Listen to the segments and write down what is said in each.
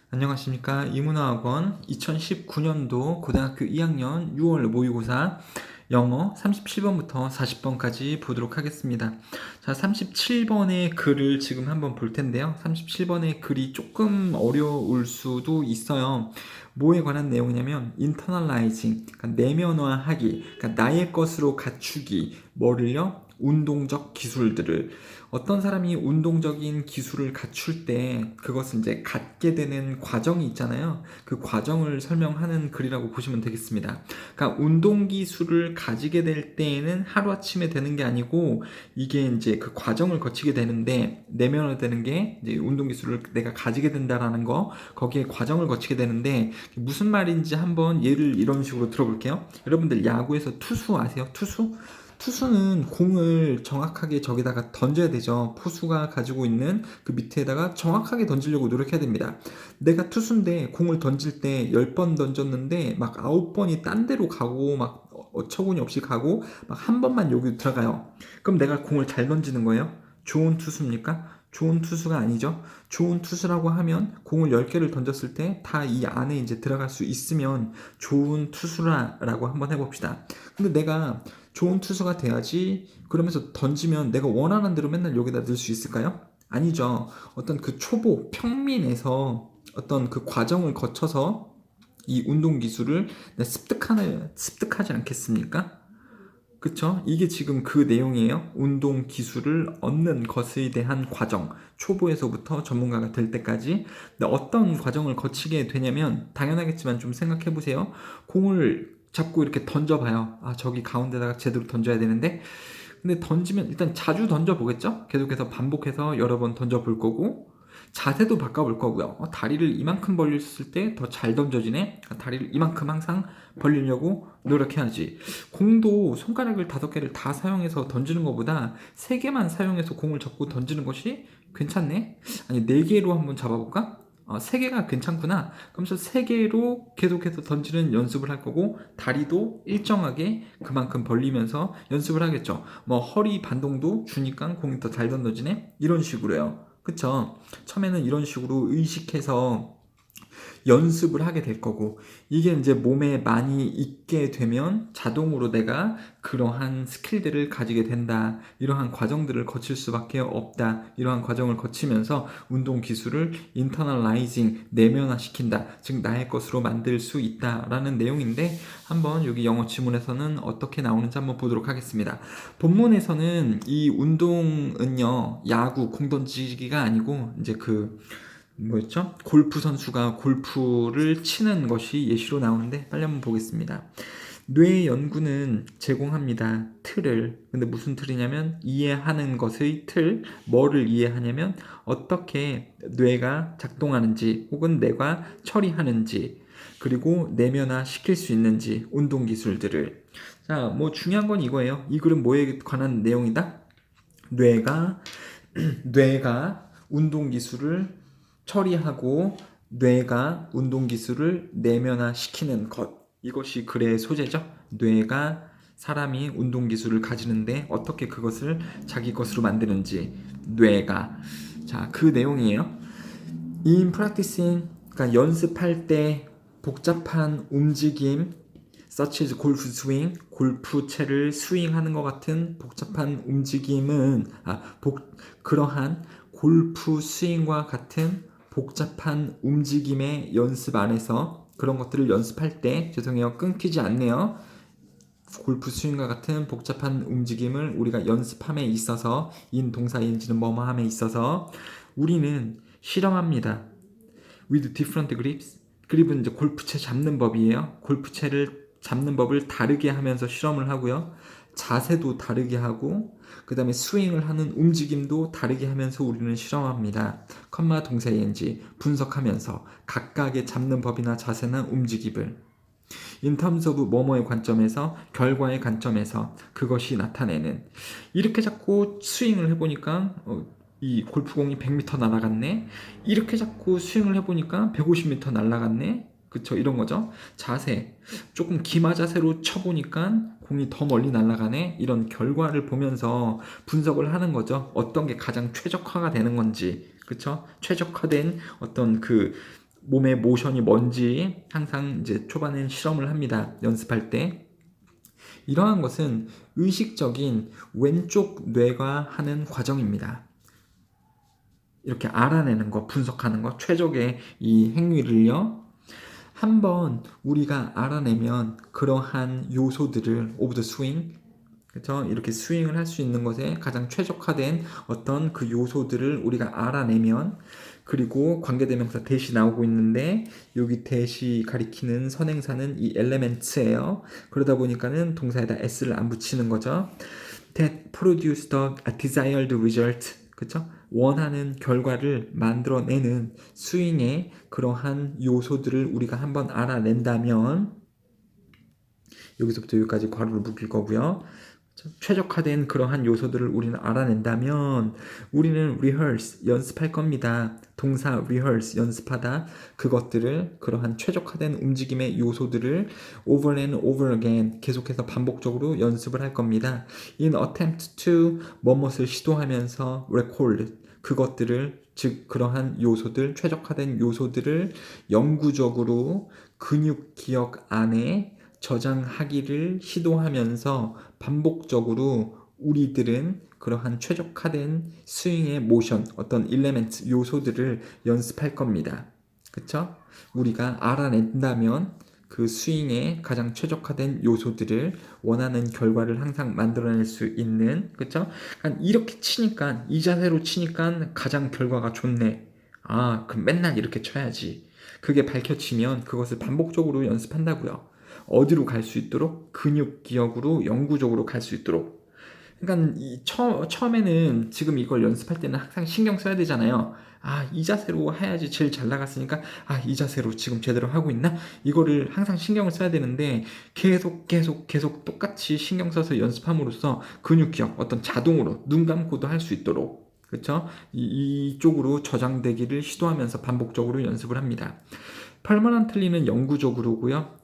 안녕하십니까. 이문화학원 2019년도 고등학교 2학년 6월 모의고사 영어 37번부터 40번까지 보도록 하겠습니다. 자, 37번의 글을 지금 한번 볼 텐데요. 37번의 글이 조금 어려울 수도 있어요. 뭐에 관한 내용이냐면 internalizing, 그러니까 내면화하기, 그러니까 나의 것으로 갖추기, 뭐를요? 운동적 기술들을. 어떤 사람이 운동적인 기술을 갖출 때 그것을 이제 갖게 되는 과정이 있잖아요. 그 과정을 설명하는 글이라고 보시면 되겠습니다. 그러니까 운동 기술을 가지게 될 때에는 하루아침에 되는 게 아니고 이게 이제 그 과정을 거치게 되는데, 내면화되는 게 이제 운동 기술을 내가 가지게 된다라는 거, 거기에 과정을 거치게 되는데 무슨 말인지 한번 예를 이런 식으로 들어볼게요. 여러분들 야구에서 투수 아세요? 투수는 공을 정확하게 저기다가 던져야 되죠. 포수가 가지고 있는 그 밑에다가 정확하게 던지려고 노력해야 됩니다. 내가 투수인데 공을 던질 때 10번 던졌는데 막 9번이 딴 데로 가고 막 어처구니 없이 가고 막 한 번만 여기 들어가요. 그럼 내가 공을 잘 던지는 거예요? 좋은 투수입니까? 좋은 투수가 아니죠. 좋은 투수라고 하면 공을 10개를 던졌을 때 다 이 안에 이제 들어갈 수 있으면 좋은 투수라고 한번 해봅시다. 근데 내가 좋은 투수가 돼야지 그러면서 던지면 내가 원하는 대로 맨날 여기다 넣을 수 있을까요? 아니죠. 어떤 그 초보 평민에서 어떤 그 과정을 거쳐서 이 운동 기술을 습득하지 않겠습니까? 그쵸? 이게 지금 그 내용이에요. 운동 기술을 얻는 것에 대한 과정. 초보에서부터 전문가가 될 때까지. 근데 어떤 과정을 거치게 되냐면, 당연하겠지만 좀 생각해 보세요. 공을 잡고 이렇게 던져봐요. 아, 저기 가운데다가 제대로 던져야 되는데. 근데 던지면 일단 자주 던져보겠죠? 계속해서 반복해서 여러 번 던져볼 거고, 자세도 바꿔볼 거고요. 다리를 이만큼 벌렸을 때 더 잘 던져지네? 다리를 이만큼 항상 벌리려고 노력해야지. 공도 손가락을 5개를 다 사용해서 던지는 것보다 3개만 사용해서 공을 잡고 던지는 것이 괜찮네? 아니, 4개로 한번 잡아볼까? 3개가 괜찮구나. 그러면서 3개로 계속해서 던지는 연습을 할 거고, 다리도 일정하게 그만큼 벌리면서 연습을 하겠죠. 뭐 허리 반동도 주니까 공이 더 잘 던져지네? 이런 식으로요. 그쵸? 처음에는 이런 식으로 의식해서 연습을 하게 될 거고, 이게 이제 몸에 많이 있게 되면 자동으로 내가 그러한 스킬들을 가지게 된다. 이러한 과정들을 거칠 수밖에 없다. 이러한 과정을 거치면서 운동 기술을 인터널라이징, 내면화시킨다. 즉 나의 것으로 만들 수 있다라는 내용인데, 한번 여기 영어 지문에서는 어떻게 나오는지 한번 보도록 하겠습니다. 본문에서는 이 운동은요, 야구, 공 던지기가 아니고 이제 그 뭐였죠? 골프 선수가 골프를 치는 것이 예시로 나오는데, 빨리 한번 보겠습니다. 뇌 연구는 제공합니다. 틀을. 근데 무슨 틀이냐면 이해하는 것의 틀. 뭐를 이해하냐면 어떻게 뇌가 작동하는지 혹은 뇌가 처리하는지, 그리고 내면화 시킬 수 있는지, 운동 기술들을. 자, 뭐 중요한 건 이거예요. 이 글은 뭐에 관한 내용이다? 뇌가 뇌가 운동 기술을 처리하고 뇌가 운동 기술을 내면화시키는 것. 이것이 글의 소재죠. 뇌가 사람이 운동 기술을 가지는데 어떻게 그것을 자기 것으로 만드는지, 뇌가. 자, 그 내용이에요. In practicing, 그러니까 연습할 때 복잡한 움직임, such as 골프 스윙, 골프채를 스윙하는 것 같은 복잡한 움직임은, 그러한 골프 스윙과 같은 복잡한 움직임의 연습 안에서, 그런 것들을 연습할 때, 죄송해요, 끊기지 않네요. 골프 스윙과 같은 복잡한 움직임을 우리가 연습함에 있어서, 인 동사 인지는 뭐뭐함에 있어서 우리는 실험합니다. With different grips. 그립은 이제 골프채 잡는 법이에요. 골프채를 잡는 법을 다르게 하면서 실험을 하고요. 자세도 다르게 하고, 그 다음에 스윙을 하는 움직임도 다르게 하면서 우리는 실험합니다. 컴마 동사 ing 분석하면서 각각의 잡는 법이나 자세나 움직임을 in terms of 뭐뭐의 관점에서, 결과의 관점에서 그것이 나타내는. 이렇게 자꾸 스윙을 해보니까 이 골프공이 100m 날아갔네. 이렇게 자꾸 스윙을 해보니까 150m 날아갔네. 그쵸, 이런 거죠. 자세, 조금 기마 자세로 쳐보니까 공이 더 멀리 날아가네. 이런 결과를 보면서 분석을 하는 거죠. 어떤 게 가장 최적화가 되는 건지. 그쵸? 최적화된 어떤 그 몸의 모션이 뭔지 항상 이제 초반엔 실험을 합니다. 연습할 때. 이러한 것은 의식적인 왼쪽 뇌가 하는 과정입니다. 이렇게 알아내는 거, 분석하는 거, 최적의 이 행위를요. 한번 우리가 알아내면 그러한 요소들을 오브 더 스윙, 그렇죠? 이렇게 스윙을 할 수 있는 것에 가장 최적화된 어떤 그 요소들을 우리가 알아내면, 그리고 관계대명사 대시 나오고 있는데 여기 대시 가리키는 선행사는 이 elements예요. 그러다 보니까는 동사에다 s를 안 붙이는 거죠. That produce the desired result. 그쵸? 원하는 결과를 만들어내는 스윙의 그러한 요소들을 우리가 한번 알아낸다면, 여기서부터 여기까지 괄호를 묶일 거고요. 최적화된 그러한 요소들을 우리는 알아낸다면 우리는 rehearse, 연습할 겁니다. 동사 rehearse, 연습하다. 그것들을, 그러한 최적화된 움직임의 요소들을 over and over again, 계속해서 반복적으로 연습을 할 겁니다. In attempt to, 뭐뭇을 시도하면서 record, 그것들을, 즉 그러한 요소들, 최적화된 요소들을 영구적으로 근육 기억 안에 저장하기를 시도하면서 반복적으로 우리들은 그러한 최적화된 스윙의 모션, 어떤 일레멘트, 요소들을 연습할 겁니다. 그쵸? 우리가 알아낸다면 그 스윙의 가장 최적화된 요소들을, 원하는 결과를 항상 만들어낼 수 있는, 그쵸? 이렇게 치니까, 이 자세로 치니까 가장 결과가 좋네. 아, 그럼 맨날 이렇게 쳐야지. 그게 밝혀지면 그것을 반복적으로 연습한다고요. 어디로 갈 수 있도록? 근육 기억으로 영구적으로 갈 수 있도록. 그러니까 처음에는 지금 이걸 연습할 때는 항상 신경 써야 되잖아요. 아, 이 자세로 해야지 제일 잘 나갔으니까, 아, 이 자세로 지금 제대로 하고 있나? 이거를 항상 신경을 써야 되는데, 계속 똑같이 신경 써서 연습함으로써 근육 기억, 어떤 자동으로 눈 감고도 할 수 있도록, 그렇죠? 이쪽으로 저장되기를 시도하면서 반복적으로 연습을 합니다. permanently는 영구적으로고요.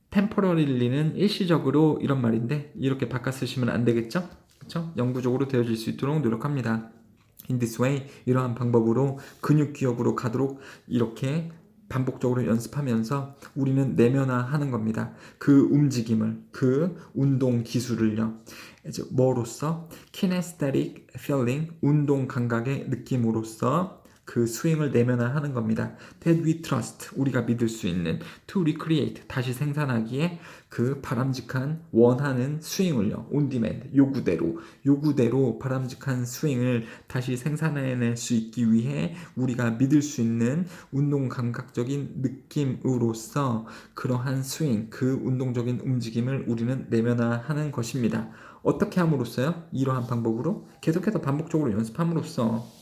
temporarily 일시적으로, 이런 말인데 이렇게 바꿔 쓰시면 안 되겠죠? 그렇죠? 영구적으로 되어질 수 있도록 노력합니다. In this way, 이러한 방법으로 근육 기억으로 가도록 이렇게 반복적으로 연습하면서 우리는 내면화하는 겁니다. 그 움직임을, 그 운동 기술을요. 이제 뭐로써? kinesthetic feeling, 운동 감각의 느낌으로써 그 스윙을 내면화하는 겁니다. That we trust, 우리가 믿을 수 있는, to recreate, 다시 생산하기에 그 바람직한 원하는 스윙을요. on demand, 요구대로 바람직한 스윙을 다시 생산해낼 수 있기 위해 우리가 믿을 수 있는 운동 감각적인 느낌으로써 그러한 스윙, 그 운동적인 움직임을 우리는 내면화하는 것입니다. 어떻게 함으로써요? 이러한 방법으로 계속해서 반복적으로 연습함으로써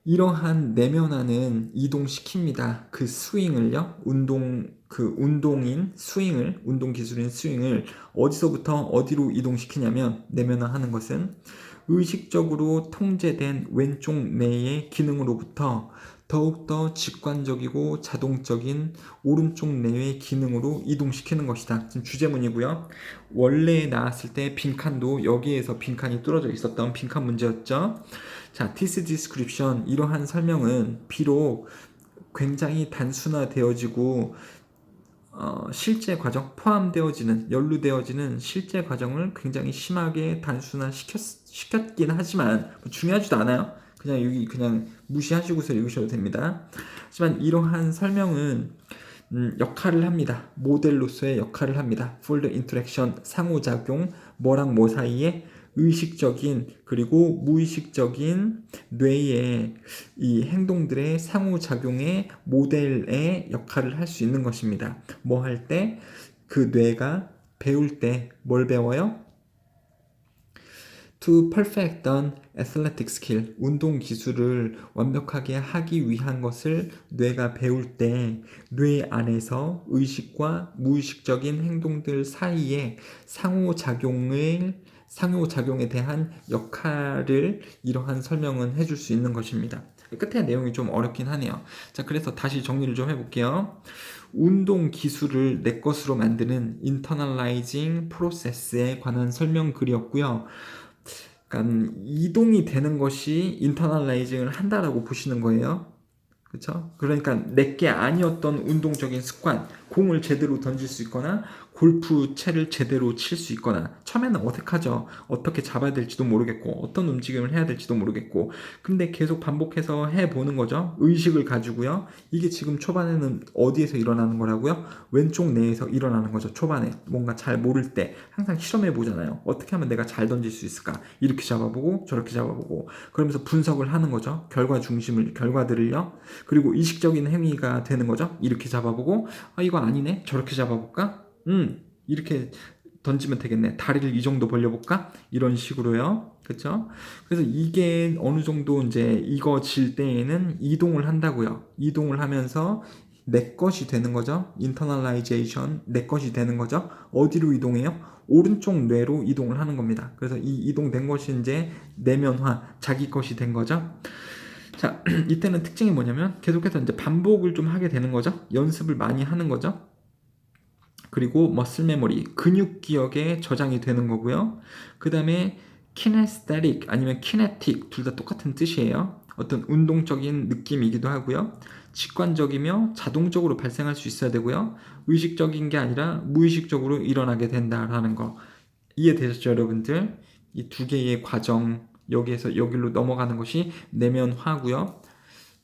이러한 내면화는 이동시킵니다. 그 스윙을요, 운동인 스윙을, 운동 기술인 스윙을 어디서부터 어디로 이동시키냐면, 내면화하는 것은 의식적으로 통제된 왼쪽 뇌의 기능으로부터 더욱더 직관적이고 자동적인 오른쪽 뇌의 기능으로 이동시키는 것이다. 지금 주제문이고요. 원래 나왔을 때 빈칸도 여기에서 빈칸이 뚫어져 있었던 빈칸 문제였죠. 자, this description, 이러한 설명은 비록 굉장히 단순화되어지고 실제 과정, 포함되어지는, 연루되어지는 실제 과정을 굉장히 심하게 단순화시켰긴 하지만 중요하지도 않아요. 그냥 여기 그냥 무시하시고서 읽으셔도 됩니다. 하지만 이러한 설명은 역할을 합니다. 모델로서의 역할을 합니다. for the interaction, 상호작용, 뭐랑 뭐 사이에 의식적인 그리고 무의식적인 뇌의 이 행동들의 상호작용의 모델의 역할을 할 수 있는 것입니다. 뭐 할 때? 그 뇌가 배울 때 뭘 배워요? To perfect an athletic skill, 운동 기술을 완벽하게 하기 위한 것을 뇌가 배울 때 뇌 안에서 의식과 무의식적인 행동들 사이에 상호작용에 대한 역할을 이러한 설명은 해줄 수 있는 것입니다. 끝에 내용이 좀 어렵긴 하네요. 자, 그래서 다시 정리를 좀 해볼게요. 운동 기술을 내 것으로 만드는 internalizing process에 관한 설명글이었고요. 그러니까 이동이 되는 것이 인터널라이징을 한다라고 보시는 거예요. 그쵸? 그러니까 내게 아니었던 운동적인 습관, 공을 제대로 던질 수 있거나 골프 채를 제대로 칠 수 있거나 처음에는 어색하죠. 어떻게 잡아야 될지도 모르겠고 어떤 움직임을 해야 될지도 모르겠고 근데 계속 반복해서 해보는 거죠. 의식을 가지고요. 이게 지금 초반에는 어디에서 일어나는 거라고요? 왼쪽 뇌에서 일어나는 거죠. 초반에 뭔가 잘 모를 때 항상 실험해 보잖아요. 어떻게 하면 내가 잘 던질 수 있을까? 이렇게 잡아보고 저렇게 잡아보고 그러면서 분석을 하는 거죠. 결과들을요. 그리고 의식적인 행위가 되는 거죠. 이렇게 잡아보고 이거 아니네. 저렇게 잡아볼까? 이렇게 던지면 되겠네. 다리를 이 정도 벌려볼까? 이런 식으로요. 그쵸? 그래서 이게 어느 정도 이제 이거 질 때에는 이동을 한다고요. 이동을 하면서 내 것이 되는 거죠. internalization, 내 것이 되는 거죠. 어디로 이동해요? 오른쪽 뇌로 이동을 하는 겁니다. 그래서 이 이동된 것이 이제 내면화, 자기 것이 된 거죠. 자, 이때는 특징이 뭐냐면 계속해서 이제 반복을 좀 하게 되는 거죠. 연습을 많이 하는 거죠. 그리고 머슬 메모리, 근육 기억에 저장이 되는 거고요. 그 다음에 kinesthetic 아니면 kinetic 둘 다 똑같은 뜻이에요. 어떤 운동적인 느낌이기도 하고요. 직관적이며 자동적으로 발생할 수 있어야 되고요. 의식적인 게 아니라 무의식적으로 일어나게 된다라는 거. 이해되셨죠, 여러분들? 이 두 개의 과정, 여기에서 여기로 넘어가는 것이 내면화고요.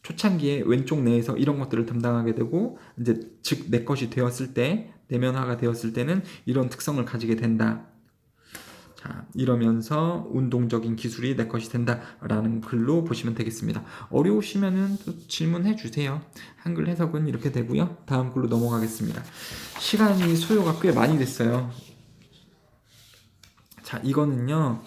초창기에 왼쪽 뇌에서 이런 것들을 담당하게 되고 이제 즉 내 것이 되었을 때 내면화가 되었을 때는 이런 특성을 가지게 된다. 자, 이러면서 운동적인 기술이 내 것이 된다라는 글로 보시면 되겠습니다. 어려우시면은 또 질문해 주세요. 한글 해석은 이렇게 되고요. 다음 글로 넘어가겠습니다. 시간이 소요가 꽤 많이 됐어요. 자, 이거는요.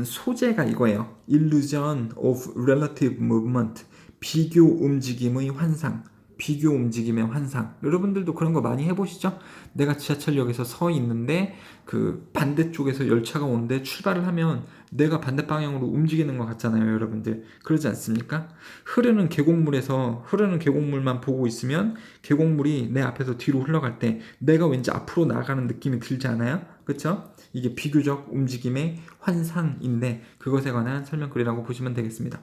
소재가 이거예요. Illusion of Relative Movement. 비교 움직임의 환상. 비교 움직임의 환상. 여러분들도 그런 거 많이 해보시죠? 내가 지하철역에서 서 있는데 그 반대쪽에서 열차가 오는데 출발을 하면 내가 반대 방향으로 움직이는 것 같잖아요, 여러분들. 그러지 않습니까? 흐르는 계곡물만 보고 있으면 계곡물이 내 앞에서 뒤로 흘러갈 때 내가 왠지 앞으로 나가는 느낌이 들지 않아요? 그쵸? 이게 비교적 움직임의 환상인데 그것에 관한 설명글이라고 보시면 되겠습니다.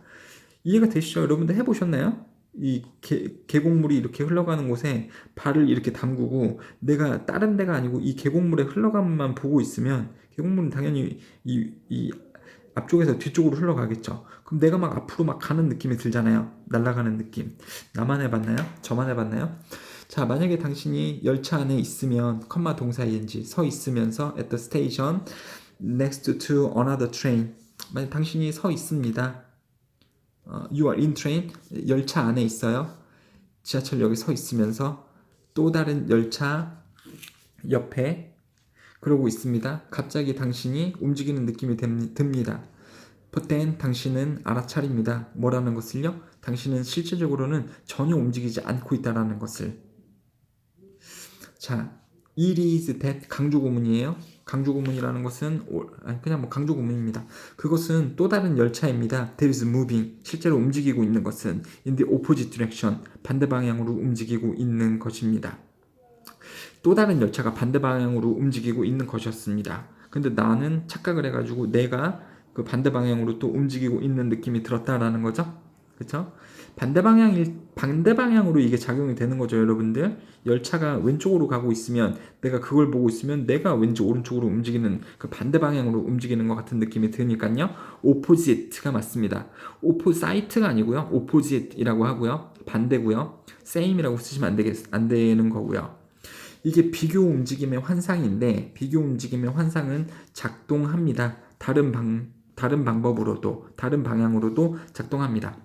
이해가 되시죠? 여러분들 해보셨나요? 이 계곡물이 이렇게 흘러가는 곳에 발을 이렇게 담그고 내가 다른 데가 아니고 이 계곡물의 흘러감만 보고 있으면 계곡물은 당연히 이 앞쪽에서 뒤쪽으로 흘러가겠죠. 그럼 내가 막 앞으로 막 가는 느낌이 들잖아요. 날아가는 느낌. 나만 해봤나요? 저만 해봤나요? 자, 만약에 당신이 열차 안에 있으면 컴마 동사 ing 서 있으면서 at the station next to another train 만약 당신이 서 있습니다. You are in train 열차 안에 있어요. 지하철역에 서 있으면서 또 다른 열차 옆에 그러고 있습니다. 갑자기 당신이 움직이는 느낌이 듭니다. But then 당신은 알아차립니다. 뭐라는 것을요? 당신은 실제적으로는 전혀 움직이지 않고 있다라는 것을. 자, it is that 강조구문이에요. 강조구문이라는 것은 그냥 뭐 강조구문입니다. 그것은 또 다른 열차입니다. That is moving. 실제로 움직이고 있는 것은 in the opposite direction. 반대 방향으로 움직이고 있는 것입니다. 또 다른 열차가 반대 방향으로 움직이고 있는 것이었습니다. 근데 나는 착각을 해가지고 내가 그 반대 방향으로 또 움직이고 있는 느낌이 들었다라는 거죠. 그쵸? 반대 방향으로 이게 작용이 되는 거죠, 여러분들. 열차가 왼쪽으로 가고 있으면 내가 그걸 보고 있으면 내가 왠지 오른쪽으로 움직이는 그 반대 방향으로 움직이는 것 같은 느낌이 드니까요. opposite가 맞습니다. opposite가 아니고요. opposite이라고 하고요. 반대고요. same이라고 쓰시면 안 되는 거고요. 이게 비교 움직임의 환상인데 비교 움직임의 환상은 작동합니다. 다른 방법으로도 다른 방향으로도 작동합니다.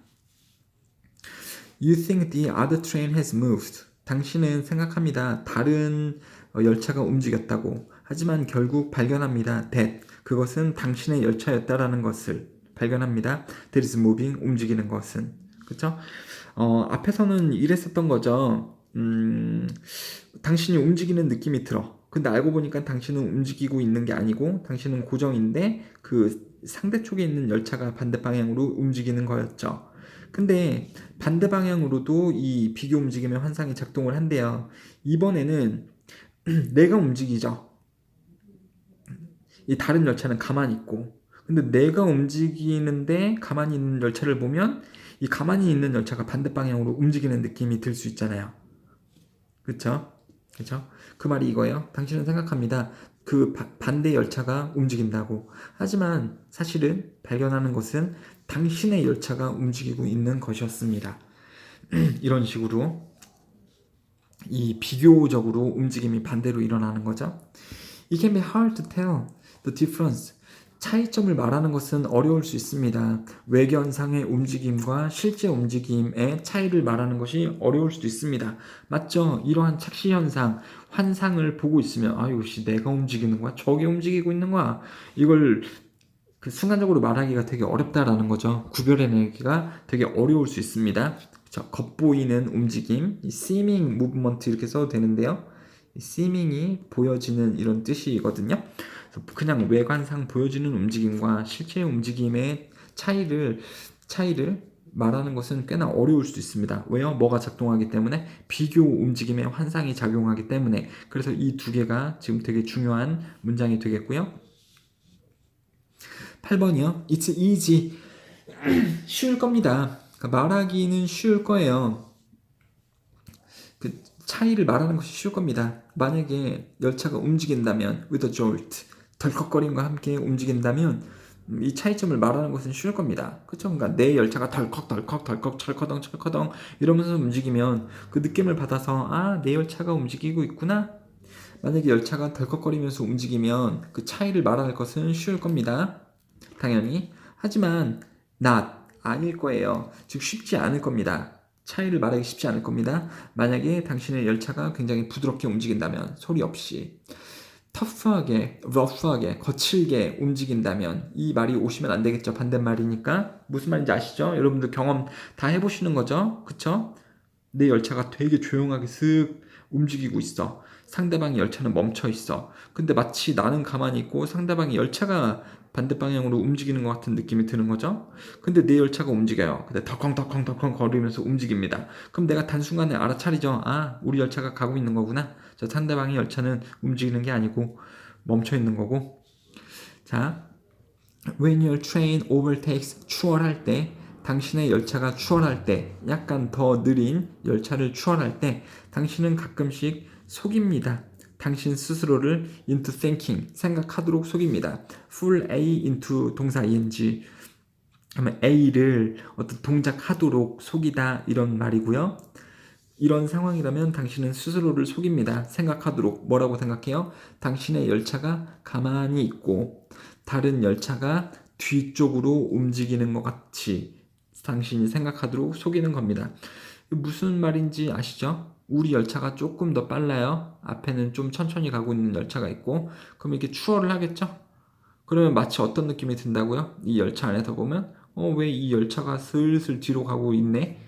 You think the other train has moved. 당신은 생각합니다. 다른 열차가 움직였다고. 하지만 결국 발견합니다. That 그것은 당신의 열차였다라는 것을 발견합니다. That is moving 움직이는 것은. 그렇죠? 앞에서는 이랬었던 거죠. 당신이 움직이는 느낌이 들어. 근데 알고 보니까 당신은 움직이고 있는 게 아니고 당신은 고정인데 그 상대 쪽에 있는 열차가 반대 방향으로 움직이는 거였죠. 근데 반대 방향으로도 이 비교 움직임의 환상이 작동을 한대요. 이번에는 내가 움직이죠. 이 다른 열차는 가만히 있고. 근데 내가 움직이는데 가만히 있는 열차를 보면 이 가만히 있는 열차가 반대 방향으로 움직이는 느낌이 들 수 있잖아요. 그쵸? 그쵸? 그 말이 이거예요. 당신은 생각합니다. 그 반대 열차가 움직인다고. 하지만 사실은 발견하는 것은 당신의 열차가 움직이고 있는 것이었습니다. 이런 식으로 이 비교적으로 움직임이 반대로 일어나는 거죠. It can be hard to tell the difference. 차이점을 말하는 것은 어려울 수 있습니다. 외견상의 움직임과 실제 움직임의 차이를 말하는 것이 어려울 수도 있습니다. 맞죠? 이러한 착시현상, 환상을 보고 있으면 아유 씨 내가 움직이는 거야? 저게 움직이고 있는 거야? 이걸 그 순간적으로 말하기가 되게 어렵다라는 거죠. 구별해내기가 되게 어려울 수 있습니다. 그쵸? 겉보이는 움직임, 이 seeming movement 이렇게 써도 되는데요. seeming이 보여지는 이런 뜻이거든요. 그냥 외관상 보여지는 움직임과 실제 움직임의 차이를 말하는 것은 꽤나 어려울 수도 있습니다. 왜요? 뭐가 작동하기 때문에 비교 움직임의 환상이 작용하기 때문에. 그래서 이 두 개가 지금 되게 중요한 문장이 되겠고요. 8번이요. It's easy. 쉬울 겁니다. 그러니까 말하기는 쉬울 거예요. 그 차이를 말하는 것이 쉬울 겁니다. 만약에 열차가 움직인다면 with a jolt, 덜컥거림과 함께 움직인다면 이 차이점을 말하는 것은 쉬울 겁니다. 그쵸? 그러니까 내 열차가 덜컥 철커덩 이러면서 움직이면 그 느낌을 받아서 아, 내 열차가 움직이고 있구나. 만약에 열차가 덜컥거리면서 움직이면 그 차이를 말할 것은 쉬울 겁니다. 당연히. 하지만 not 아닐 거예요. 즉 쉽지 않을 겁니다. 차이를 말하기 쉽지 않을 겁니다. 만약에 당신의 열차가 굉장히 부드럽게 움직인다면 소리 없이 터프하게, 러프하게, 거칠게 움직인다면 이 말이 오시면 안 되겠죠. 반대말이니까. 무슨 말인지 아시죠? 여러분들 경험 다 해보시는 거죠. 그쵸? 내 열차가 되게 조용하게 슥 움직이고 있어. 상대방의 열차는 멈춰 있어. 근데 마치 나는 가만히 있고 상대방의 열차가 반대 방향으로 움직이는 것 같은 느낌이 드는 거죠. 근데 내 열차가 움직여요. 근데 덜컹 거리면서 움직입니다. 그럼 내가 단순간에 알아차리죠. 아, 우리 열차가 가고 있는 거구나. 저 상대방의 열차는 움직이는 게 아니고 멈춰 있는 거고. 자, when your train overtakes 추월할 때, 당신의 열차가 추월할 때, 약간 더 느린 열차를 추월할 때 당신은 가끔씩 속입니다. 당신 스스로를 into thinking, 생각하도록 속입니다. full A into 동사 ing, 그러면 A를 어떤 동작하도록 속이다 이런 말이고요. 이런 상황이라면 당신은 스스로를 속입니다. 생각하도록. 뭐라고 생각해요? 당신의 열차가 가만히 있고 다른 열차가 뒤쪽으로 움직이는 것 같이 당신이 생각하도록 속이는 겁니다. 무슨 말인지 아시죠? 우리 열차가 조금 더 빨라요. 앞에는 좀 천천히 가고 있는 열차가 있고 그럼 이렇게 추월을 하겠죠? 그러면 마치 어떤 느낌이 든다고요? 이 열차 안에서 보면 왜 이 열차가 슬슬 뒤로 가고 있네?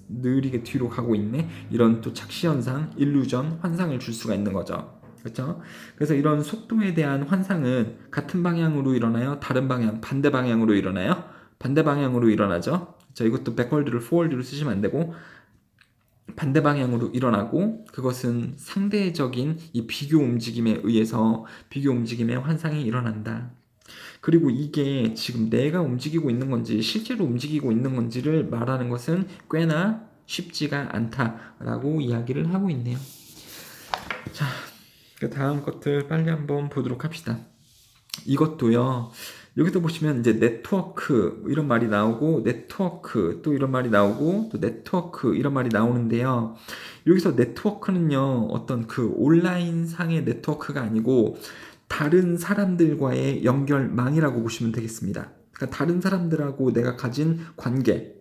느리게 뒤로 가고 있네. 이런 또 착시현상, 일루전, 환상을 줄 수가 있는 거죠. 그렇죠? 그래서 이런 속도에 대한 환상은 같은 방향으로 일어나요? 다른 방향, 반대 방향으로 일어나요? 반대 방향으로 일어나죠. 자, 이것도 백월드를 포월드로 쓰시면 안 되고 반대 방향으로 일어나고 그것은 상대적인 이 비교 움직임에 의해서 비교 움직임의 환상이 일어난다. 그리고 이게 지금 내가 움직이고 있는 건지 실제로 움직이고 있는 건지를 말하는 것은 꽤나 쉽지가 않다라고 이야기를 하고 있네요. 자, 그 다음 것들 빨리 한번 보도록 합시다. 이것도요. 여기서 보시면 이제 네트워크 이런 말이 나오고 네트워크 또 이런 말이 나오고 또 네트워크 이런 말이 나오는데요. 여기서 네트워크는요. 어떤 그 온라인 상의 네트워크가 아니고 다른 사람들과의 연결망이라고 보시면 되겠습니다. 그러니까 다른 사람들하고 내가 가진 관계,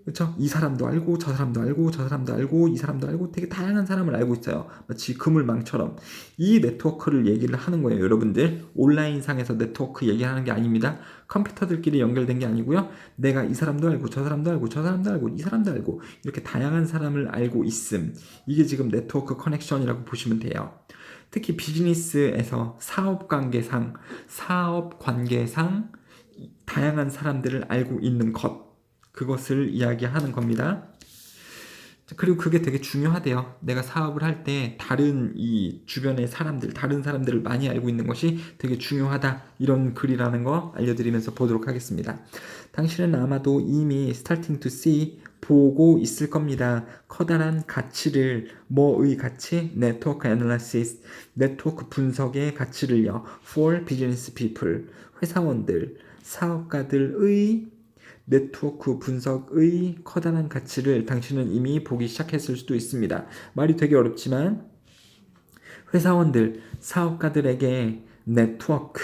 그렇죠? 이 사람도 알고 저 사람도 알고 저 사람도 알고 이 사람도 알고 되게 다양한 사람을 알고 있어요. 마치 그물망처럼 이 네트워크를 얘기를 하는 거예요. 여러분들 온라인상에서 네트워크 얘기하는 게 아닙니다. 컴퓨터들끼리 연결된 게 아니고요. 내가 이 사람도 알고 저 사람도 알고 저 사람도 알고 이 사람도 알고 이렇게 다양한 사람을 알고 있음. 이게 지금 네트워크 커넥션이라고 보시면 돼요. 특히 비즈니스에서 사업 관계상 다양한 사람들을 알고 있는 것, 그것을 이야기하는 겁니다. 그리고 그게 되게 중요하대요. 내가 사업을 할 때 다른 이 주변의 사람들, 다른 사람들을 많이 알고 있는 것이 되게 중요하다. 이런 글이라는 거 알려드리면서 보도록 하겠습니다. 당신은 아마도 이미 starting to see 보고 있을 겁니다. 커다란 가치를, 뭐의 가치? 네트워크 애널리시스, 네트워크 분석의 가치를요. for business people, 회사원들, 사업가들의 네트워크 분석의 커다란 가치를 당신은 이미 보기 시작했을 수도 있습니다. 말이 되게 어렵지만 회사원들, 사업가들에게 네트워크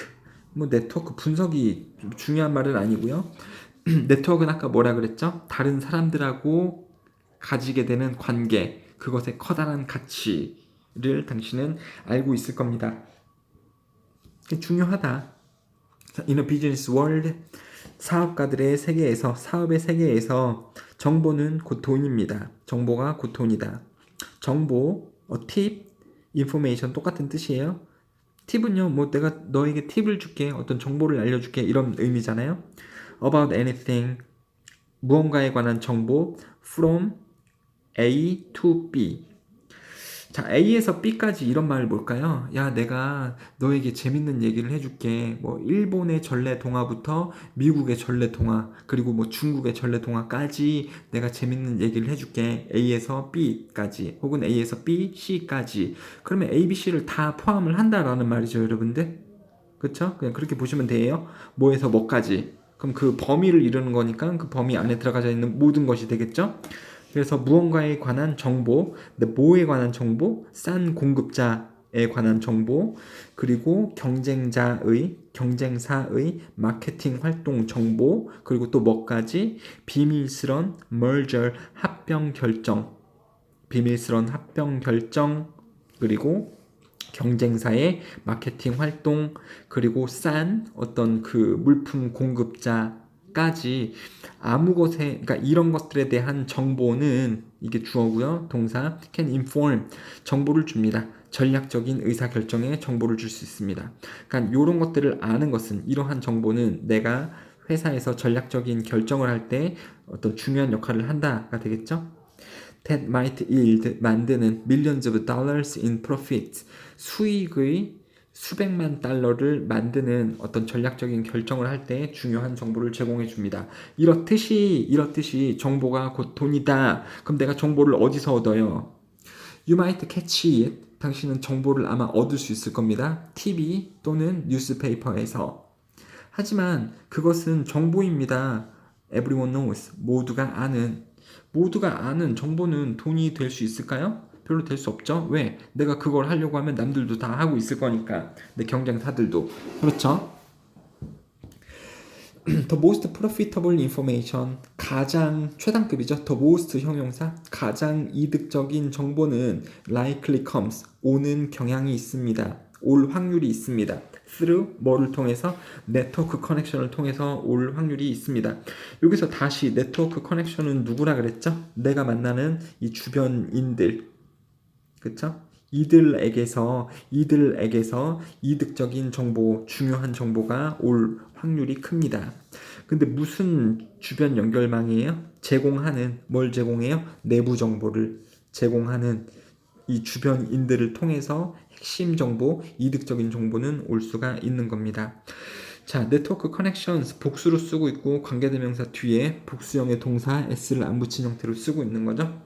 분석이 중요한 말은 아니고요. 네트워크는 아까 뭐라 그랬죠? 다른 사람들하고 가지게 되는 관계, 그것의 커다란 가치를 당신은 알고 있을 겁니다. 중요하다. In a business world, 사업가들의 세계에서, 사업의 세계에서 정보는 곧 돈입니다. 정보가 곧 돈이다. 정보, 팁, information 똑같은 뜻이에요. 팁은요, 뭐 내가 너에게 팁을 줄게, 어떤 정보를 알려줄게 이런 의미잖아요. About anything, 무언가에 관한 정보, from A to B. 자, A에서 B까지 이런 말을 뭘까요? 야, 내가 너에게 재밌는 얘기를 해줄게. 뭐 일본의 전래동화부터 미국의 전래동화, 그리고 뭐 중국의 전래동화까지 내가 재밌는 얘기를 해줄게. A에서 B까지, 혹은 A에서 B, C까지. 그러면 A, B, C를 다 포함을 한다라는 말이죠, 여러분들. 그쵸? 그냥 그렇게 보시면 돼요. 뭐에서 뭐까지. 그럼 그 범위를 이루는 거니까 그 범위 안에 들어가져 있는 모든 것이 되겠죠? 그래서 무언가에 관한 정보, 뭐에 관한 정보, 싼 공급자에 관한 정보, 그리고 경쟁사의 마케팅 활동 정보, 그리고 또 뭐까지? 비밀스런 merger 합병 결정, 그리고 경쟁사의 마케팅 활동, 그리고 싼 어떤 그 물품 공급자까지 아무 것에, 그러니까 이런 것들에 대한 정보는, 이게 주어고요. 동사 can inform, 정보를 줍니다. 전략적인 의사결정에 정보를 줄 수 있습니다. 그러니까 이런 것들을 아는 것은, 이러한 정보는 내가 회사에서 전략적인 결정을 할 때 어떤 중요한 역할을 한다가 되겠죠. That might yield, 만드는 millions of dollars in profit, 수익의 수백만 달러를 만드는 어떤 전략적인 결정을 할 때 중요한 정보를 제공해 줍니다. 이렇듯이 정보가 곧 돈이다. 그럼 내가 정보를 어디서 얻어요? You might catch it. 당신은 정보를 아마 얻을 수 있을 겁니다. TV 또는 뉴스페이퍼에서. 하지만 그것은 정보입니다. Everyone knows. 모두가 아는 정보는 돈이 될 수 있을까요? 별로 될 수 없죠. 왜? 내가 그걸 하려고 하면 남들도 다 하고 있을 거니까. 내 경쟁사들도. 그렇죠? The most profitable information, 가장 최단급이죠. The most 형용사, 가장 이득적인 정보는 likely comes, 오는 경향이 있습니다. 올 확률이 있습니다. through 뭐를 통해서? 네트워크 커넥션을 통해서 올 확률이 있습니다. 여기서 다시 네트워크 커넥션은 누구라 그랬죠? 내가 만나는 이 주변인들, 그쵸? 이들에게서 이득적인 정보, 중요한 정보가 올 확률이 큽니다. 근데 무슨 주변 연결망이에요? 뭘 제공해요? 내부 정보를 제공하는 이 주변인들을 통해서 핵심 정보, 이득적인 정보는 올 수가 있는 겁니다. 자, 네트워크 커넥션스 복수로 쓰고 있고 관계대명사 뒤에 복수형의 동사 s를 안 붙인 형태로 쓰고 있는 거죠.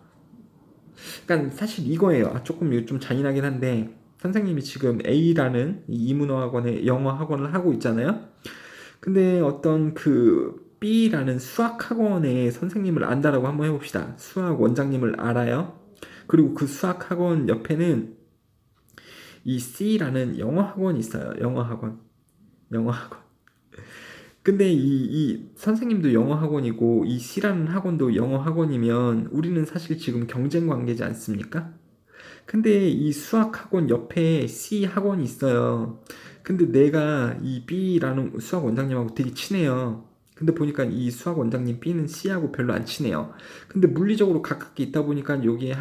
그러니까 사실 이거예요. 조금 좀 잔인하긴 한데 선생님이 지금 A라는 이문어학원의 영어 학원을 하고 있잖아요. 근데 어떤 그 B라는 수학학원의 선생님을 안다라고 한번 해봅시다. 수학 원장님을 알아요. 그리고 그 수학학원 옆에는 이 C라는 영어 학원이 있어요. 영어 학원. 근데 이 선생님도 영어 학원이고 이 C라는 학원도 영어 학원이면 우리는 사실 지금 경쟁 관계지 않습니까? 근데 이 수학 학원 옆에 C 학원이 있어요. 근데 내가 이 B라는 수학 원장님하고 되게 친해요. 근데 보니까 이 수학 원장님 B는 C하고 별로 안 친해요. 근데 물리적으로 가깝게 있다 보니까 여기에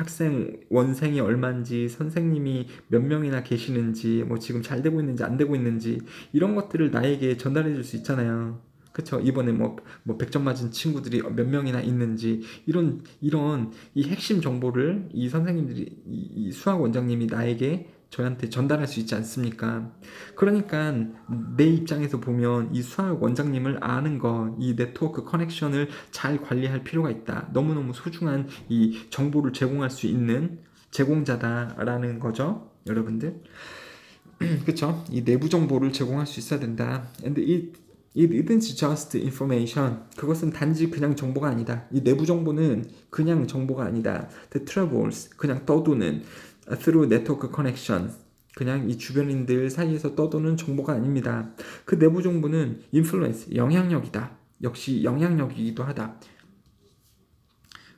원생이 얼마인지, 선생님이 몇 명이나 계시는지, 뭐 지금 잘 되고 있는지 안 되고 있는지 이런 것들을 나에게 전달해 줄 수 있잖아요. 그쵸? 이번에 뭐 100점 맞은 친구들이 몇 명이나 있는지, 이런 이 핵심 정보를 이 선생님들이, 이 수학 원장님이 저한테 전달할 수 있지 않습니까? 그러니까 내 입장에서 보면 이 수학 원장님을 아는 거, 이 네트워크 커넥션을 잘 관리할 필요가 있다. 너무너무 소중한 이 정보를 제공할 수 있는 제공자다라는 거죠, 여러분들. 그쵸? 이 내부 정보를 제공할 수 있어야 된다. And it isn't just information. 그것은 단지 그냥 정보가 아니다. 이 내부 정보는 그냥 정보가 아니다. The travels, 그냥 떠도는 through network connections. 그냥 이 주변인들 사이에서 떠도는 정보가 아닙니다. 그 내부 정보는 influence, 영향력이다. 역시 영향력이기도 하다.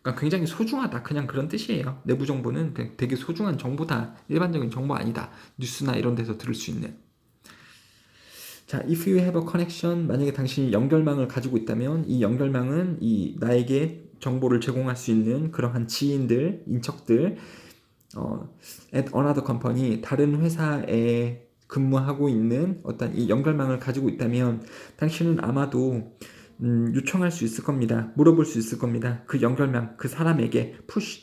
그러니까 굉장히 소중하다. 그냥 그런 뜻이에요. 내부 정보는 그냥 되게 소중한 정보다. 일반적인 정보 아니다. 뉴스나 이런 데서 들을 수 있는. 자, if you have a connection, 만약에 당신이 연결망을 가지고 있다면 이 연결망은 이 나에게 정보를 제공할 수 있는 그러한 지인들, 인척들, at another company, 다른 회사에 근무하고 있는 어떤 이 연결망을 가지고 있다면 당신은 아마도 요청할 수 있을 겁니다. 물어볼 수 있을 겁니다. 그 연결망, 그 사람에게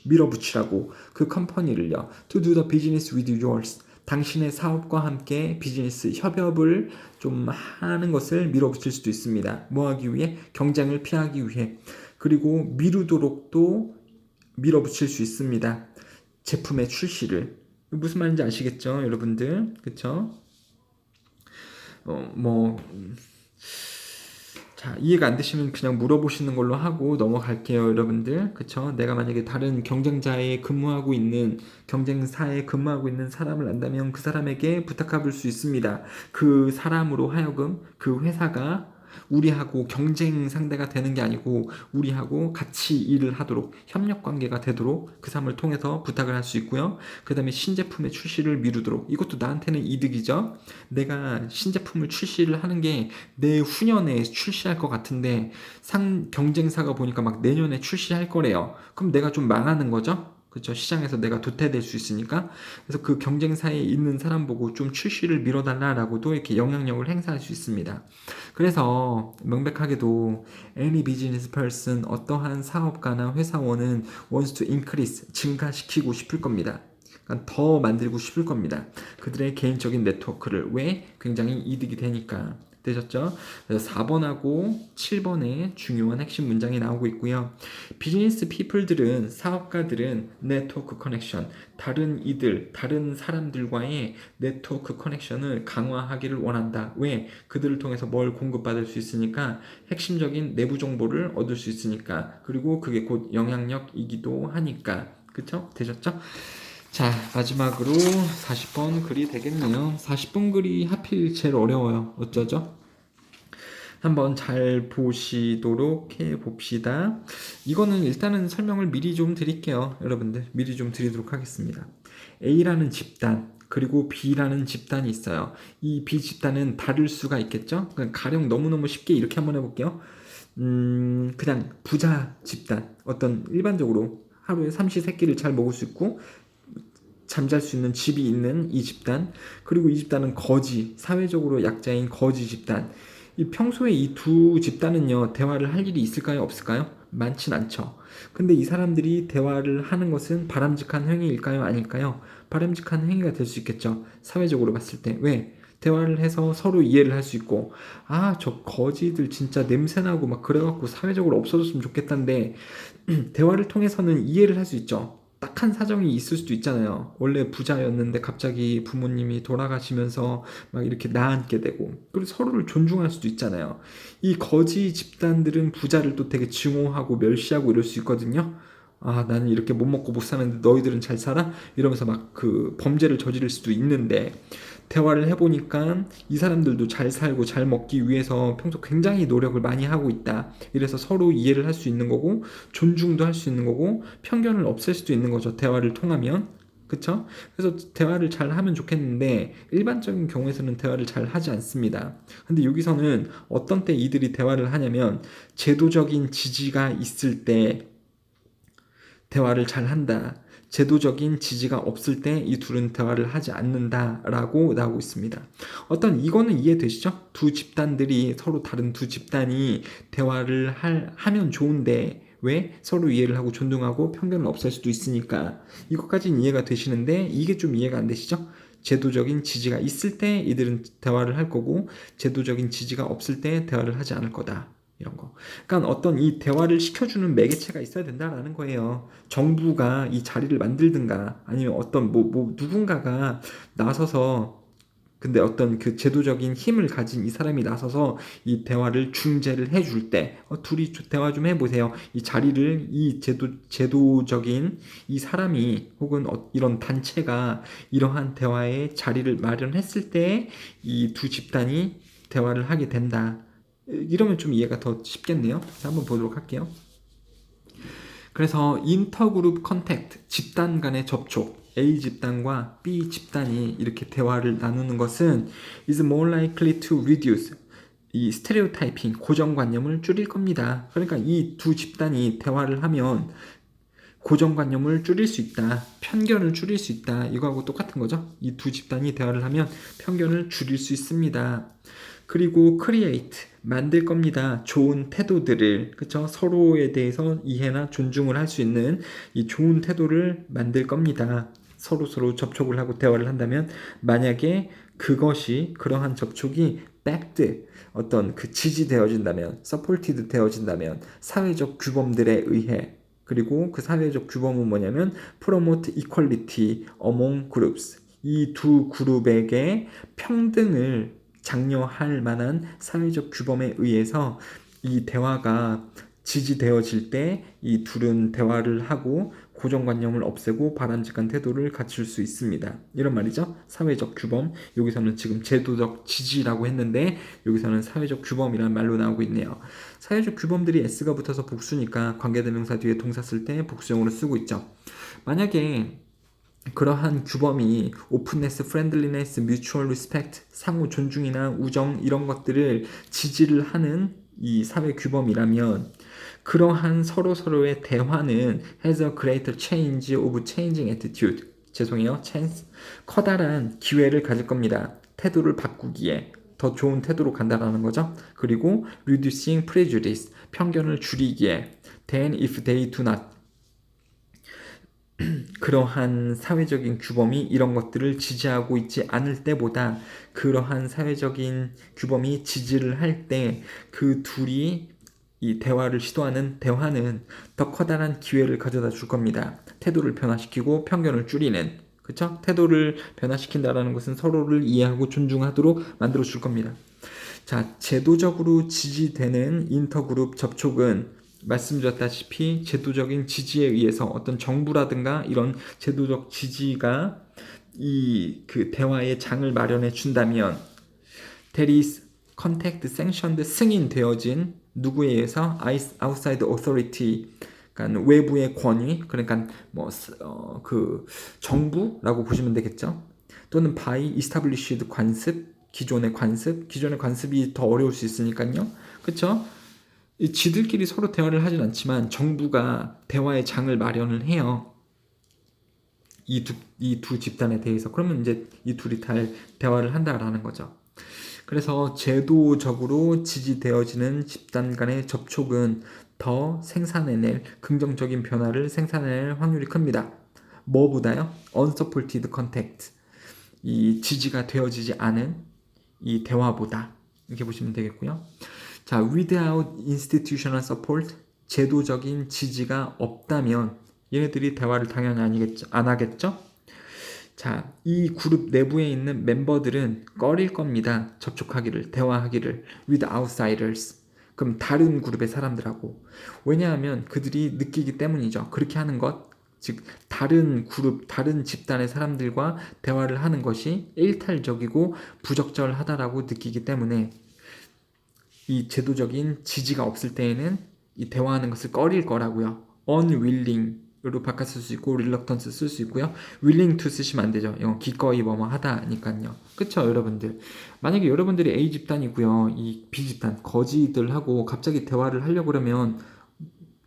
밀어붙이라고 그 컴퍼니를요. To do the business with yours. 당신의 사업과 함께 비즈니스 협업을 좀 하는 것을 밀어붙일 수도 있습니다. 뭐 하기 위해? 경쟁을 피하기 위해. 그리고 미루도록도 밀어붙일 수 있습니다. 제품의 출시를. 무슨 말인지 아시겠죠, 여러분들? 그쵸? 자, 이해가 안 되시면 그냥 물어보시는 걸로 하고 넘어갈게요, 여러분들. 그쵸? 내가 만약에 다른 경쟁사에 근무하고 있는 사람을 안다면 그 사람에게 부탁할 수 있습니다. 그 사람으로 하여금 그 회사가 우리하고 경쟁 상대가 되는 게 아니고 우리하고 같이 일을 하도록 협력 관계가 되도록 그 사람을 통해서 부탁을 할 수 있고요. 그 다음에 신제품의 출시를 미루도록, 이것도 나한테는 이득이죠. 내가 신제품을 출시를 하는 게 내후년에 출시할 것 같은데 경쟁사가 보니까 막 내년에 출시할 거래요. 그럼 내가 좀 망하는 거죠. 그렇죠. 시장에서 내가 도태될 수 있으니까. 그래서 그 경쟁사에 있는 사람 보고 좀 출시를 밀어달라라고도 이렇게 영향력을 행사할 수 있습니다. 그래서 명백하게도 any business person, 어떠한 사업가나 회사원은 wants to increase, 증가시키고 싶을 겁니다. 그러니까 더 만들고 싶을 겁니다. 그들의 개인적인 네트워크를. 왜? 굉장히 이득이 되니까. 되셨죠? 그래서 4번하고 7번에 중요한 핵심 문장이 나오고 있고요. 비즈니스 피플들은, 사업가들은 네트워크 커넥션, 다른 사람들과의 네트워크 커넥션을 강화하기를 원한다. 왜? 그들을 통해서 뭘 공급받을 수 있으니까, 핵심적인 내부 정보를 얻을 수 있으니까, 그리고 그게 곧 영향력이기도 하니까. 그쵸? 되셨죠? 자, 마지막으로 40번 글이 되겠네요. 40번 글이 하필 제일 어려워요. 어쩌죠? 한번 잘 보시도록 해봅시다. 이거는 일단은 설명을 미리 좀 드릴게요. 여러분들 미리 좀 드리도록 하겠습니다. A라는 집단, 그리고 B라는 집단이 있어요. 이 B 집단은 다를 수가 있겠죠? 가령 너무너무 쉽게 이렇게 한번 해볼게요. 그냥 부자 집단, 어떤 일반적으로 하루에 삼시세끼를 잘 먹을 수 있고 잠잘 수 있는 집이 있는 이 집단, 그리고 이 집단은 사회적으로 약자인 거지 집단. 이 평소에 이 두 집단은요, 대화를 할 일이 있을까요, 없을까요? 많진 않죠. 근데 이 사람들이 대화를 하는 것은 바람직한 행위일까요, 아닐까요? 바람직한 행위가 될 수 있겠죠. 사회적으로 봤을 때. 왜? 대화를 해서 서로 이해를 할 수 있고, 저 거지들 진짜 냄새나고 막 그래갖고 사회적으로 없어졌으면 좋겠다는데, 대화를 통해서는 이해를 할 수 있죠. 딱한 사정이 있을 수도 있잖아요. 원래 부자였는데 갑자기 부모님이 돌아가시면서 막 이렇게 나앉게 되고, 그리고 서로를 존중할 수도 있잖아요. 이 거지 집단들은 부자를 또 되게 증오하고 멸시하고 이럴 수 있거든요. 나는 이렇게 못 먹고 못 사는데 너희들은 잘 살아? 이러면서 막 그 범죄를 저지를 수도 있는데, 대화를 해보니까 이 사람들도 잘 살고 잘 먹기 위해서 평소 굉장히 노력을 많이 하고 있다. 이래서 서로 이해를 할 수 있는 거고, 존중도 할 수 있는 거고, 편견을 없앨 수도 있는 거죠. 대화를 통하면. 그쵸? 그래서 대화를 잘 하면 좋겠는데, 일반적인 경우에서는 대화를 잘 하지 않습니다. 근데 여기서는 어떤 때 이들이 대화를 하냐면, 제도적인 지지가 있을 때, 대화를 잘 한다. 제도적인 지지가 없을 때 이 둘은 대화를 하지 않는다라고 나오고 있습니다. 어떤 이거는 이해되시죠? 두 집단들이 서로 다른 두 집단이 대화를 하면 좋은데 왜 서로 이해를 하고 존중하고 편견을 없앨 수도 있으니까 이것까지는 이해가 되시는데 이게 좀 이해가 안 되시죠? 제도적인 지지가 있을 때 이들은 대화를 할 거고 제도적인 지지가 없을 때 대화를 하지 않을 거다. 이런 거. 그러니까 어떤 이 대화를 시켜주는 매개체가 있어야 된다라는 거예요. 정부가 이 자리를 만들든가 아니면 어떤 누군가가 나서서 근데 어떤 그 제도적인 힘을 가진 이 사람이 나서서 이 대화를 중재를 해줄 때 둘이 대화 좀 해보세요. 이 자리를 이 제도적인 이 사람이 혹은 이런 단체가 이러한 대화의 자리를 마련했을 때 이 두 집단이 대화를 하게 된다. 이러면 좀 이해가 더 쉽겠네요. 자, 한번 보도록 할게요. 그래서 인터그룹 컨택트, 집단 간의 접촉, A 집단과 B 집단이 이렇게 대화를 나누는 것은 is more likely to reduce 이 스테레오타이핑, 고정관념을 줄일 겁니다. 그러니까 이 두 집단이 대화를 하면 고정관념을 줄일 수 있다. 편견을 줄일 수 있다. 이거하고 똑같은 거죠. 이 두 집단이 대화를 하면 편견을 줄일 수 있습니다. 그리고 create, 만들 겁니다. 좋은 태도들을, 그쵸? 서로에 대해서 이해나 존중을 할 수 있는 이 좋은 태도를 만들 겁니다. 서로 접촉을 하고 대화를 한다면 만약에 그것이 그러한 접촉이 backed, 어떤 그 지지되어진다면, supported 되어진다면 사회적 규범들에 의해 그리고 그 사회적 규범은 뭐냐면 promote equality among groups. 이 두 그룹에게 평등을 장려할 만한 사회적 규범에 의해서 이 대화가 지지되어질 때 이 둘은 대화를 하고 고정관념을 없애고 바람직한 태도를 갖출 수 있습니다. 이런 말이죠. 사회적 규범, 여기서는 지금 제도적 지지라고 했는데 여기서는 사회적 규범이라는 말로 나오고 있네요. 사회적 규범들이 s가 붙어서 복수니까 관계대명사 뒤에 동사 쓸 때 복수형으로 쓰고 있죠. 만약에 그러한 규범이 오픈네스, 프렌들리네스, 뮤추얼 리스펙트, 상호 존중이나 우정 이런 것들을 지지를 하는 이 사회 규범이라면 그러한 서로의 대화는 has a greater change of changing attitude. 죄송해요. chance. 커다란 기회를 가질 겁니다. 태도를 바꾸기에 더 좋은 태도로 간다라는 거죠. 그리고 reducing prejudice. 편견을 줄이기에 than if they do not. 그러한 사회적인 규범이 이런 것들을 지지하고 있지 않을 때보다 그러한 사회적인 규범이 지지를 할 때 그 둘이 이 대화를 시도하는 대화는 더 커다란 기회를 가져다 줄 겁니다. 태도를 변화시키고 편견을 줄이는 그쵸? 태도를 변화시킨다라는 것은 서로를 이해하고 존중하도록 만들어 줄 겁니다. 자, 제도적으로 지지되는 인터그룹 접촉은 말씀드렸다시피 제도적인 지지에 의해서 어떤 정부라든가 이런 제도적 지지가 이 그 대화의 장을 마련해 준다면 there is contact sanctioned 승인되어진 누구에 의해서 outside authority 그러니까 외부의 권위 그러니까 그 정부라고 보시면 되겠죠. 또는 by established 관습 기존의 관습이 더 어려울 수 있으니까요. 그렇죠? 지들끼리 서로 대화를 하진 않지만 정부가 대화의 장을 마련을 해요. 이 두 집단에 대해서. 그러면 이제 이 둘이 대화를 한다라는 거죠. 그래서 제도적으로 지지되어지는 집단 간의 접촉은 더 생산해낼 긍정적인 변화를 생산해낼 확률이 큽니다. 뭐보다요? unsupported contact. 이 지지가 되어지지 않은 이 대화보다 이렇게 보시면 되겠고요. 자, without institutional support, 제도적인 지지가 없다면 얘네들이 대화를 당연히 안 하겠죠? 자, 이 그룹 내부에 있는 멤버들은 꺼릴 겁니다. 접촉하기를, 대화하기를 with outsiders. 그럼 다른 그룹의 사람들하고. 왜냐하면 그들이 느끼기 때문이죠. 그렇게 하는 것, 즉 다른 그룹, 다른 집단의 사람들과 대화를 하는 것이 일탈적이고 부적절하다라고 느끼기 때문에 이 제도적인 지지가 없을 때에는 이 대화하는 것을 꺼릴 거라고요. unwilling으로 바꿨을 수 있고 reluctance 쓸 수 있고요. willing to 쓰시면 안 되죠. 이건 기꺼이 하다니까요. 그쵸 여러분들. 만약에 여러분들이 A 집단이고요. 이 B 집단 거지들하고 갑자기 대화를 하려고 그러면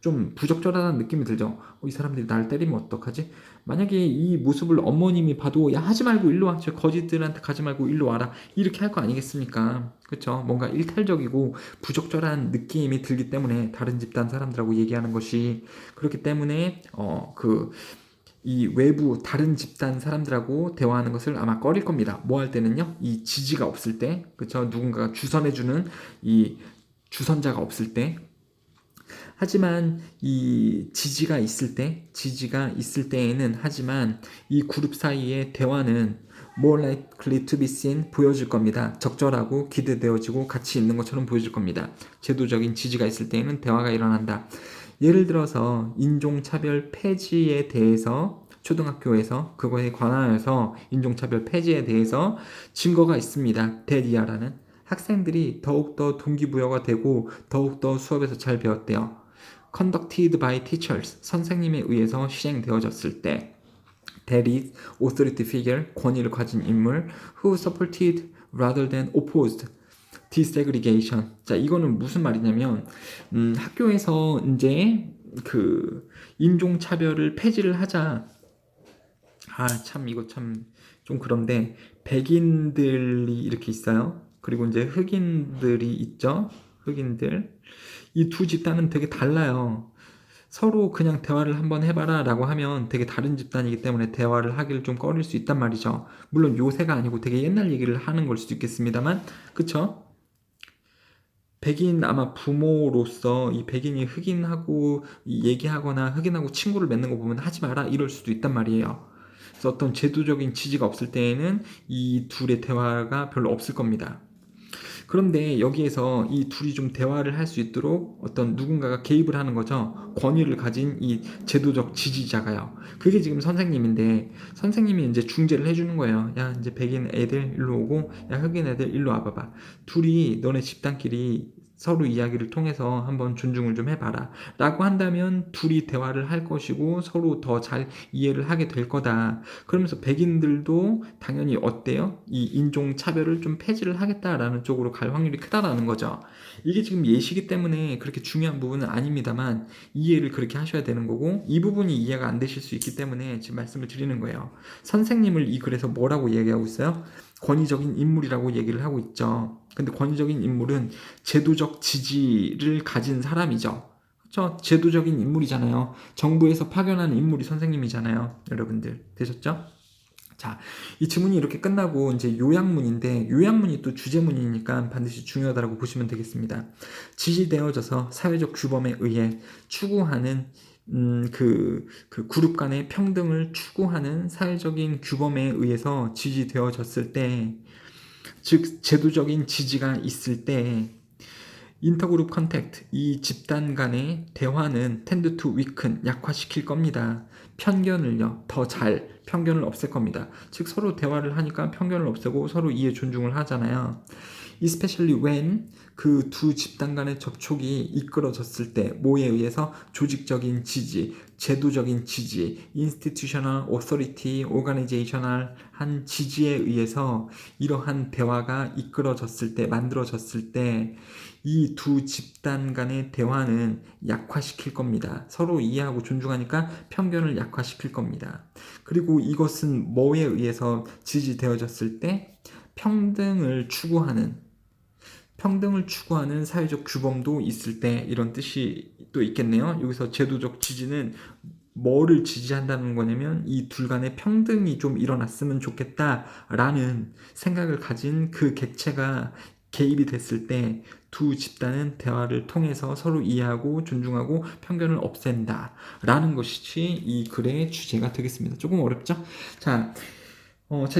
좀 부적절하다는 느낌이 들죠. 이 사람들이 날 때리면 어떡하지? 만약에 이 모습을 어머님이 봐도 야 하지 말고 일로 와. 저 거지들한테 가지 말고 일로 와라. 이렇게 할 거 아니겠습니까? 그렇죠? 뭔가 일탈적이고 부적절한 느낌이 들기 때문에 다른 집단 사람들하고 얘기하는 것이 그렇기 때문에 이 외부 다른 집단 사람들하고 대화하는 것을 아마 꺼릴 겁니다. 뭐 할 때는요, 이 지지가 없을 때, 그렇죠? 누군가가 주선해주는 이 주선자가 없을 때. 하지만 이 지지가 있을 때에는 하지만 이 그룹 사이의 대화는 more likely to be seen 보여질 겁니다. 적절하고 기대되어지고 가치 있는 것처럼 보여질 겁니다. 제도적인 지지가 있을 때에는 대화가 일어난다. 예를 들어서 인종차별 폐지에 대해서 초등학교에서 그거에 관하여서 인종차별 폐지에 대해서 증거가 있습니다. 데디아라는 학생들이 더욱더 동기부여가 되고 더욱더 수업에서 잘 배웠대요. conducted by teachers 선생님에 의해서 시행되어졌을 때 that is authority figure 권위를 가진 인물 who supported rather than opposed desegregation. 자, 이거는 무슨 말이냐면 학교에서 이제 그 인종차별을 폐지를 하자. 참 이거 참 좀 그런데 백인들이 이렇게 있어요. 그리고 이제 흑인들이 있죠. 흑인들. 이 두 집단은 되게 달라요. 서로 그냥 대화를 한번 해봐라 라고 하면 되게 다른 집단이기 때문에 대화를 하기를 좀 꺼릴 수 있단 말이죠. 물론 요새가 아니고 되게 옛날 얘기를 하는 걸 수도 있겠습니다만, 그쵸? 백인 아마 부모로서 이 백인이 흑인하고 얘기하거나 흑인하고 친구를 맺는 거 보면 하지 마라 이럴 수도 있단 말이에요. 그래서 어떤 제도적인 지지가 없을 때에는 이 둘의 대화가 별로 없을 겁니다. 그런데 여기에서 이 둘이 좀 대화를 할 수 있도록 어떤 누군가가 개입을 하는 거죠. 권위를 가진 이 제도적 지지자가요. 그게 지금 선생님인데 선생님이 이제 중재를 해주는 거예요. 야 이제 백인 애들 일로 오고 야 흑인 애들 일로 와봐봐. 둘이 너네 집단끼리 서로 이야기를 통해서 한번 존중을 좀 해봐라 라고 한다면 둘이 대화를 할 것이고 서로 더 잘 이해를 하게 될 거다. 그러면서 백인들도 당연히 어때요? 이 인종차별을 좀 폐지를 하겠다라는 쪽으로 갈 확률이 크다라는 거죠. 이게 지금 예시기 때문에 그렇게 중요한 부분은 아닙니다만 이해를 그렇게 하셔야 되는 거고 이 부분이 이해가 안 되실 수 있기 때문에 지금 말씀을 드리는 거예요. 선생님을 이 글에서 뭐라고 얘기하고 있어요? 권위적인 인물이라고 얘기를 하고 있죠. 근데 권위적인 인물은 제도적 지지를 가진 사람이죠. 그렇죠? 제도적인 인물이잖아요. 정부에서 파견한 인물이 선생님이잖아요. 여러분들 되셨죠? 자, 이 지문이 이렇게 끝나고 이제 요약문인데 요약문이 또 주제문이니까 반드시 중요하다고 보시면 되겠습니다. 지지되어져서 사회적 규범에 의해 추구하는 그 그룹 간의 평등을 추구하는 사회적인 규범에 의해서 지지되어졌을 때, 즉 제도적인 지지가 있을 때 인터그룹 컨택트, 이 집단 간의 대화는 tend to weaken, 약화시킬 겁니다. 편견을요, 편견을 없앨 겁니다. 즉 서로 대화를 하니까 편견을 없애고 서로 이해 존중을 하잖아요. especially when 그 두 집단 간의 접촉이 이끌어졌을 때 뭐에 의해서 조직적인 지지, 제도적인 지지, institutional authority, organizational 한 지지에 의해서 이러한 대화가 이끌어졌을 때, 만들어졌을 때 이 두 집단 간의 대화는 약화시킬 겁니다. 서로 이해하고 존중하니까 편견을 약화시킬 겁니다. 그리고 이것은 뭐에 의해서 지지되어졌을 때 평등을 추구하는 사회적 규범도 있을 때 이런 뜻이 또 있겠네요. 여기서 제도적 지지는 뭐를 지지한다는 거냐면 이 둘 간의 평등이 좀 일어났으면 좋겠다라는 생각을 가진 그 객체가 개입이 됐을 때 두 집단은 대화를 통해서 서로 이해하고 존중하고 편견을 없앤다 라는 것이 이 글의 주제가 되겠습니다. 조금 어렵죠? 자,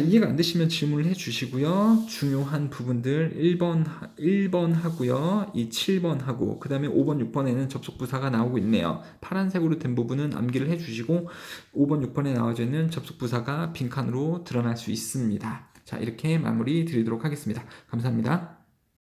이해가 안 되시면 질문을 해주시고요. 중요한 부분들 1번 하고요. 이 7번 하고 그 다음에 5번, 6번에는 접속부사가 나오고 있네요. 파란색으로 된 부분은 암기를 해주시고 5번, 6번에 나와져 있는 접속부사가 빈칸으로 드러날 수 있습니다. 자, 이렇게 마무리 드리도록 하겠습니다. 감사합니다.